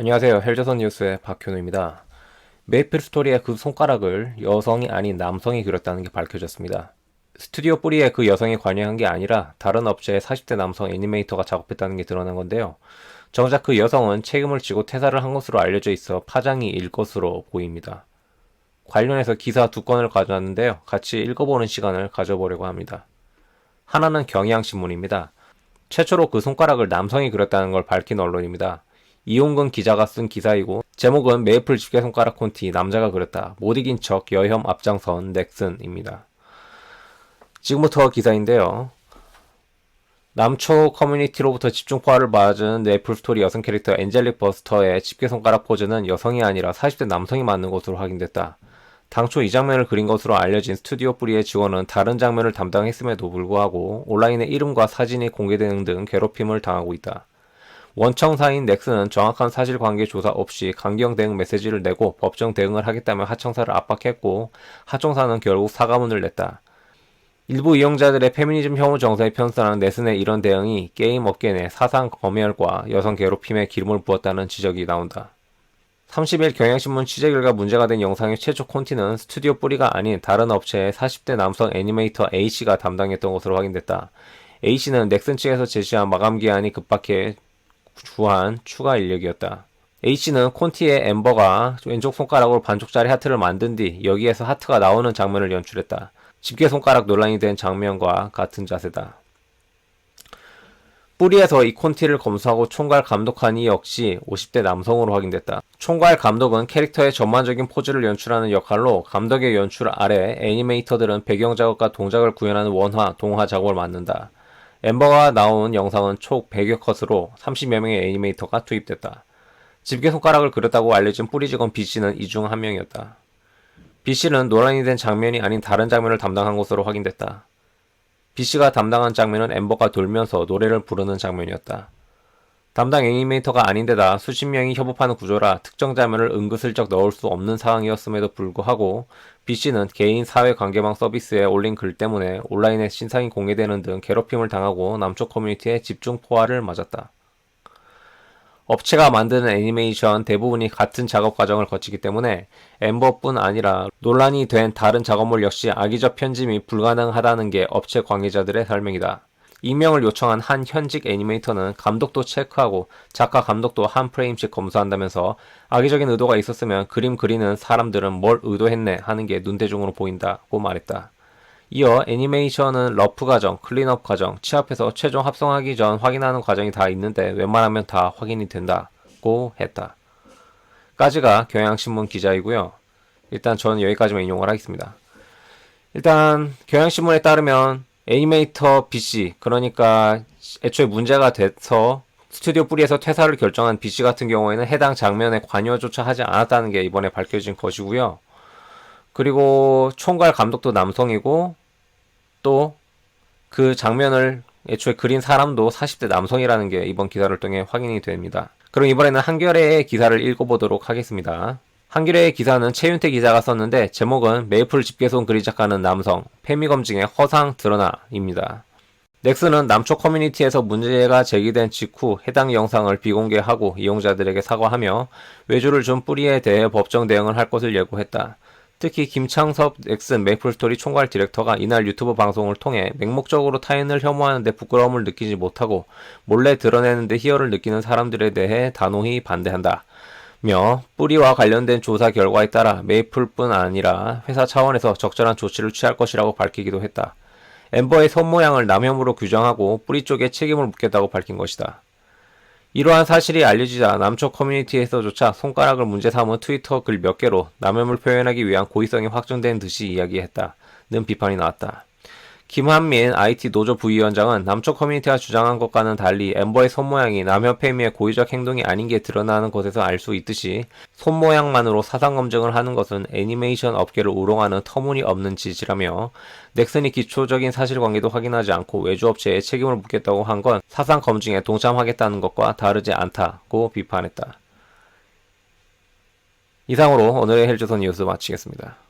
안녕하세요. 헬조선 뉴스의 박현우입니다. 메이플 스토리의 그 손가락을 여성이 아닌 남성이 그렸다는 게 밝혀졌습니다. 스튜디오 뿌리에 그 여성이 관여한 게 아니라 다른 업체의 40대 남성 애니메이터가 작업했다는 게 드러난 건데요. 정작 그 여성은 책임을 지고 퇴사를 한 것으로 알려져 있어 파장이 일 것으로 보입니다. 관련해서 기사 두 건을 가져왔는데요. 같이 읽어보는 시간을 가져보려고 합니다. 하나는 경향신문입니다. 최초로 그 손가락을 남성이 그렸다는 걸 밝힌 언론입니다. 이용근 기자가 쓴 기사이고 제목은 메이플 집게손가락 콘티 남자가 그렸다. 못 이긴 척 여혐 앞장선 넥슨입니다. 지금부터 기사인데요. 남초 커뮤니티로부터 집중포화를 맞은 메이플 스토리 여성 캐릭터 엔젤릭 버스터의 집게손가락 포즈는 여성이 아니라 40대 남성이 맞는 것으로 확인됐다. 당초 이 장면을 그린 것으로 알려진 스튜디오 뿌리의 직원은 다른 장면을 담당했음에도 불구하고 온라인에 이름과 사진이 공개되는 등 괴롭힘을 당하고 있다. 원청사인 넥슨은 정확한 사실관계 조사 없이 강경 대응 메시지를 내고 법정 대응을 하겠다며 하청사를 압박했고 하청사는 결국 사과문을 냈다. 일부 이용자들의 페미니즘 혐오 정서에 편승한 넥슨의 이런 대응이 게임 업계 내 사상 검열과 여성 괴롭힘에 기름을 부었다는 지적이 나온다. 30일 경향신문 취재 결과 문제가 된 영상의 최초 콘티는 스튜디오 뿌리가 아닌 다른 업체의 40대 남성 애니메이터 A씨가 담당했던 것으로 확인됐다. A씨는 넥슨 측에서 제시한 마감기한이 급박해 주한 추가 인력이었다. A씨는 콘티의 엠버가 왼쪽 손가락으로 반쪽짜리 하트를 만든 뒤 여기에서 하트가 나오는 장면을 연출했다. 집게손가락 논란이 된 장면과 같은 자세다. 뿌리에서 이 콘티를 검수하고 총괄 감독한 이 역시 50대 남성으로 확인됐다. 총괄 감독은 캐릭터의 전반적인 포즈를 연출하는 역할로 감독의 연출 아래 애니메이터들은 배경 작업과 동작을 구현하는 원화, 동화 작업을 맡는다. 엠버가 나온 영상은 총 100여 컷으로 30여 명의 애니메이터가 투입됐다. 집게손가락을 그렸다고 알려진 뿌리 직원 B씨는 이 중 한 명이었다. B씨는 논란이 된 장면이 아닌 다른 장면을 담당한 것으로 확인됐다. B씨가 담당한 장면은 엠버가 돌면서 노래를 부르는 장면이었다. 담당 애니메이터가 아닌데다 수십 명이 협업하는 구조라 특정 장면을 은근슬쩍 넣을 수 없는 상황이었음에도 불구하고 B씨는 개인 사회관계망 서비스에 올린 글 때문에 온라인에 신상이 공개되는 등 괴롭힘을 당하고 남쪽 커뮤니티에 집중 포화를 맞았다. 업체가 만드는 애니메이션 대부분이 같은 작업 과정을 거치기 때문에 엠버뿐 아니라 논란이 된 다른 작업물 역시 악의적 편집이 불가능하다는 게 업체 관계자들의 설명이다. 익명을 요청한 한 현직 애니메이터는 감독도 체크하고 작가 감독도 한 프레임씩 검수한다면서 악의적인 의도가 있었으면 그림 그리는 사람들은 뭘 의도했네 하는 게 눈대중으로 보인다고 말했다. 이어 애니메이션은 러프 과정, 클린업 과정, 취합해서 최종 합성하기 전 확인하는 과정이 다 있는데 웬만하면 다 확인이 된다고 했다. 까지가 경향신문 기자이고요. 일단 저는 여기까지만 인용을 하겠습니다. 일단 경향신문에 따르면 애니메이터 B씨, 그러니까 애초에 문제가 돼서 스튜디오 뿌리에서 퇴사를 결정한 B씨 같은 경우에는 해당 장면에 관여조차 하지 않았다는 게 이번에 밝혀진 것이고요. 그리고 총괄 감독도 남성이고 또 그 장면을 애초에 그린 사람도 40대 남성이라는 게 이번 기사를 통해 확인이 됩니다. 그럼 이번에는 한겨레의 기사를 읽어보도록 하겠습니다. 한겨레의 기사는 최윤태 기자가 썼는데 제목은 메이플 집게손 그리 작가는 남성, 페미검증의 허상 드러나입니다. 넥슨은 남쪽 커뮤니티에서 문제가 제기된 직후 해당 영상을 비공개하고 이용자들에게 사과하며 외주를 준 뿌리에 대해 법정 대응을 할 것을 예고했다. 특히 김창섭 넥슨 메이플스토리 총괄 디렉터가 이날 유튜브 방송을 통해 맹목적으로 타인을 혐오하는데 부끄러움을 느끼지 못하고 몰래 드러내는데 희열을 느끼는 사람들에 대해 단호히 반대한다. 며 뿌리와 관련된 조사 결과에 따라 메이플뿐 아니라 회사 차원에서 적절한 조치를 취할 것이라고 밝히기도 했다. 엠버의 손 모양을 남혐으로 규정하고 뿌리 쪽에 책임을 묻겠다고 밝힌 것이다. 이러한 사실이 알려지자 남쪽 커뮤니티에서조차 손가락을 문제 삼은 트위터 글 몇 개로 남혐을 표현하기 위한 고의성이 확정된 듯이 이야기했다는 비판이 나왔다. 김한민 IT 노조 부위원장은 남쪽 커뮤니티가 주장한 것과는 달리 엠버의 손모양이 남혐 페미의 고의적 행동이 아닌 게 드러나는 것에서 알 수 있듯이 손모양만으로 사상검증을 하는 것은 애니메이션 업계를 우롱하는 터무니없는 짓이라며 넥슨이 기초적인 사실관계도 확인하지 않고 외주업체에 책임을 묻겠다고 한 건 사상검증에 동참하겠다는 것과 다르지 않다고 비판했다. 이상으로 오늘의 헬조선 뉴스 마치겠습니다.